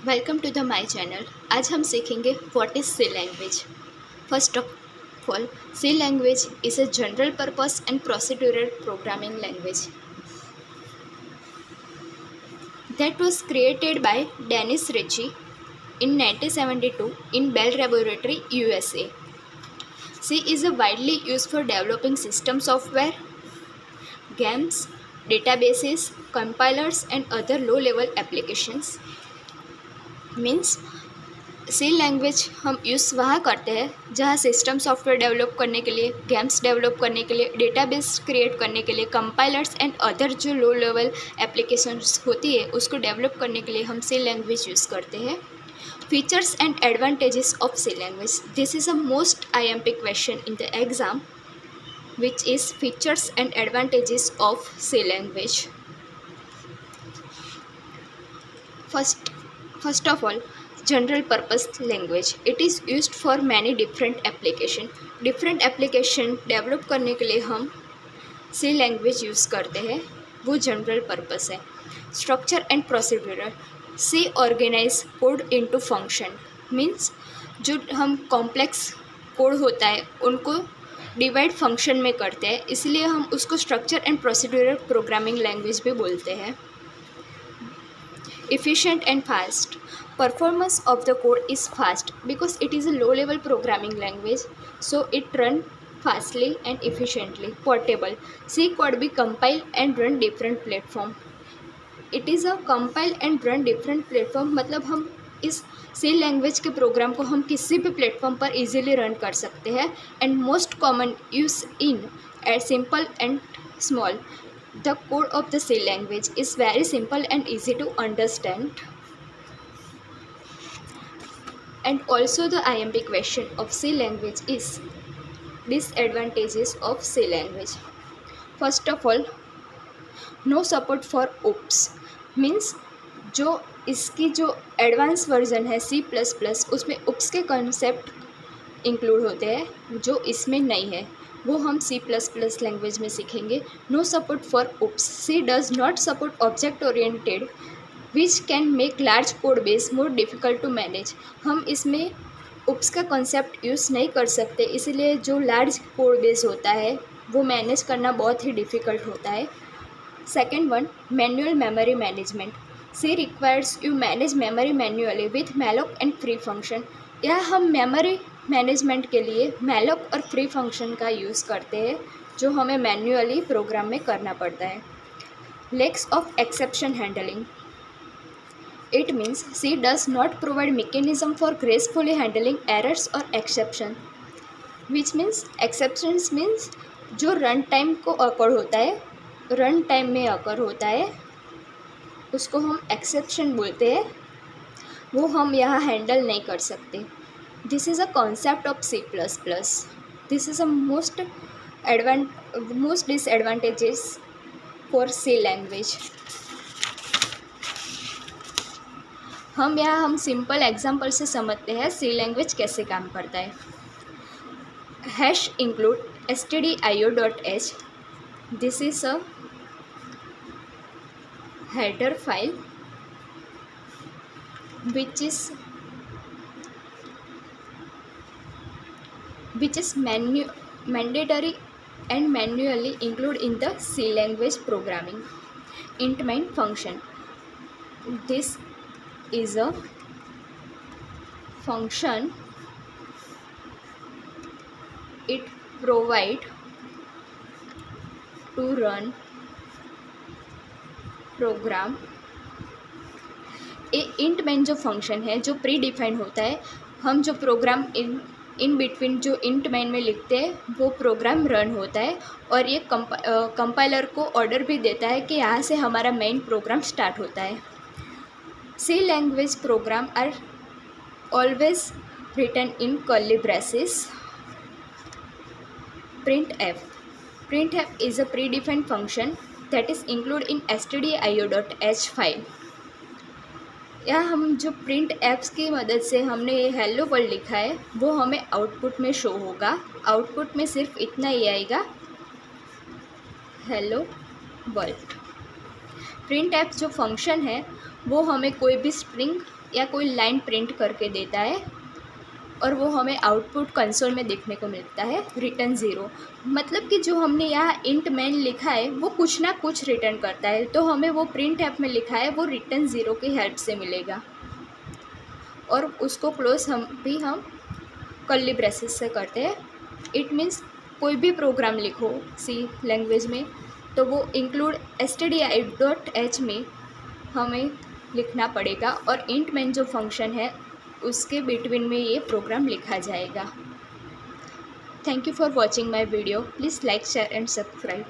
Welcome to the my channel. आज हम सीखेंगे what is C language. First of all, C language is a general purpose and procedural programming language that was created by Dennis Ritchie in 1972 in Bell Laboratory, USA. C is widely used for developing system software, games, databases, compilers and other low-level applications. Means C language हम use वहाँ करते हैं जहाँ system software develop करने के लिए, games develop करने के लिए, डेटाबेस क्रिएट करने के लिए, कंपाइलर्स एंड अदर जो लो लेवल एप्लीकेशंस होती है उसको डेवलप करने के लिए हम सी लैंग्वेज यूज़ करते हैं। Features and advantages of C language, this is a most IMP question in the exam, which is features and advantages of C language. First of all, general purpose language. It is used for many different application. Different application develop करने के लिए हम सी language use करते हैं, वो general purpose है। Structure and procedural, C organise code into function. Means जो हम कॉम्प्लेक्स कोड होता है उनको डिवाइड फंक्शन में करते हैं, इसलिए हम उसको structure and procedural programming language भी बोलते हैं। Efficient and fast. Performance of the code is fast because it is a low level programming language, so it runs fastly and efficiently. Portable. C could be compile and run different platform. It is a compile and run different platform, मतलब हम इस सी language के programme को हम किसी भी platform पर easily run कर सकते हैं। And most common use in at simple and small. The code of the C language is very simple and easy to understand. And also the IMP question of C language is disadvantages of C language. First of all, no support for OOPS. Means जो इसकी जो advance version है C++, उसमें OOPS के concept include होते हैं जो इसमें नहीं है, वो हम C++ लैंग्वेज में सीखेंगे। No support for OOPS. C does not support object oriented which can make large code base more difficult to manage. हम इसमें OOPS का कॉन्सेप्ट यूज़ नहीं कर सकते, इसलिए जो लार्ज कोड बेस होता है वो मैनेज करना बहुत ही डिफ़िकल्ट होता है. Second one, manual memory management. C requires you manage memory manually with malloc and free function. या हम मेमोरी मैनेजमेंट के लिए मैलोक और फ्री फंक्शन का यूज़ करते हैं जो हमें मैन्युअली प्रोग्राम में करना पड़ता है. Lacks of exception handling. It means C does not provide mechanism for gracefully handling errors और exception. Which means exceptions means जो रन टाइम को अकर होता है, रन टाइम में अकर होता है उसको हम एक्सेप्शन बोलते हैं, वो हम यहाँ हैंडल नहीं कर सकते. This is a concept of C++. This is a most disadvantages for C language. हम सिंपल एग्जाम्पल से समझते हैं C लैंग्वेज कैसे काम करता है. Hash include stdio.h. This is a header file which is mandatory and manually included in the C language programming. Int main function. This is a function. It provide to run program. int main जो function है जो pre defined होता है, हम जो programme in between जो int man में लिखते हैं वो प्रोग्राम रन होता है और ये कंपाइलर को ऑर्डर भी देता है कि यहाँ से हमारा मेन प्रोग्राम स्टार्ट होता है. C language program are always written in curly braces. printf is a predefined function that is included in stdio.h file. यहाँ हम जो प्रिंट एप्स की मदद से हमने ये हेलो वर्ल्ड लिखा है वो हमें आउटपुट में शो होगा. आउटपुट में सिर्फ इतना ही आएगा, हेलो वर्ल्ड. प्रिंट एफ जो फंक्शन है वो हमें कोई भी स्ट्रिंग या कोई लाइन प्रिंट करके देता है और वो हमें आउटपुट कंसोल में देखने को मिलता है रिटर्न 0। मतलब कि जो हमने यहाँ इंट मैन लिखा है वो कुछ ना कुछ रिटर्न करता है, तो हमें वो प्रिंट एफ में लिखा है वो रिटर्न 0 की हेल्प से मिलेगा। और उसको क्लोज हम कर्ली ब्रेसेस से करते हैं। इट मीन्स कोई भी प्रोग्राम लिखो सी लैंग्वेज में तो वो इंक्लूड stdio.h में हमें लिखना पड़ेगा और इंट मैन जो फंक्शन है उसके बिटवीन में ये प्रोग्राम लिखा जाएगा। Thank you for watching my video. Please like share and subscribe.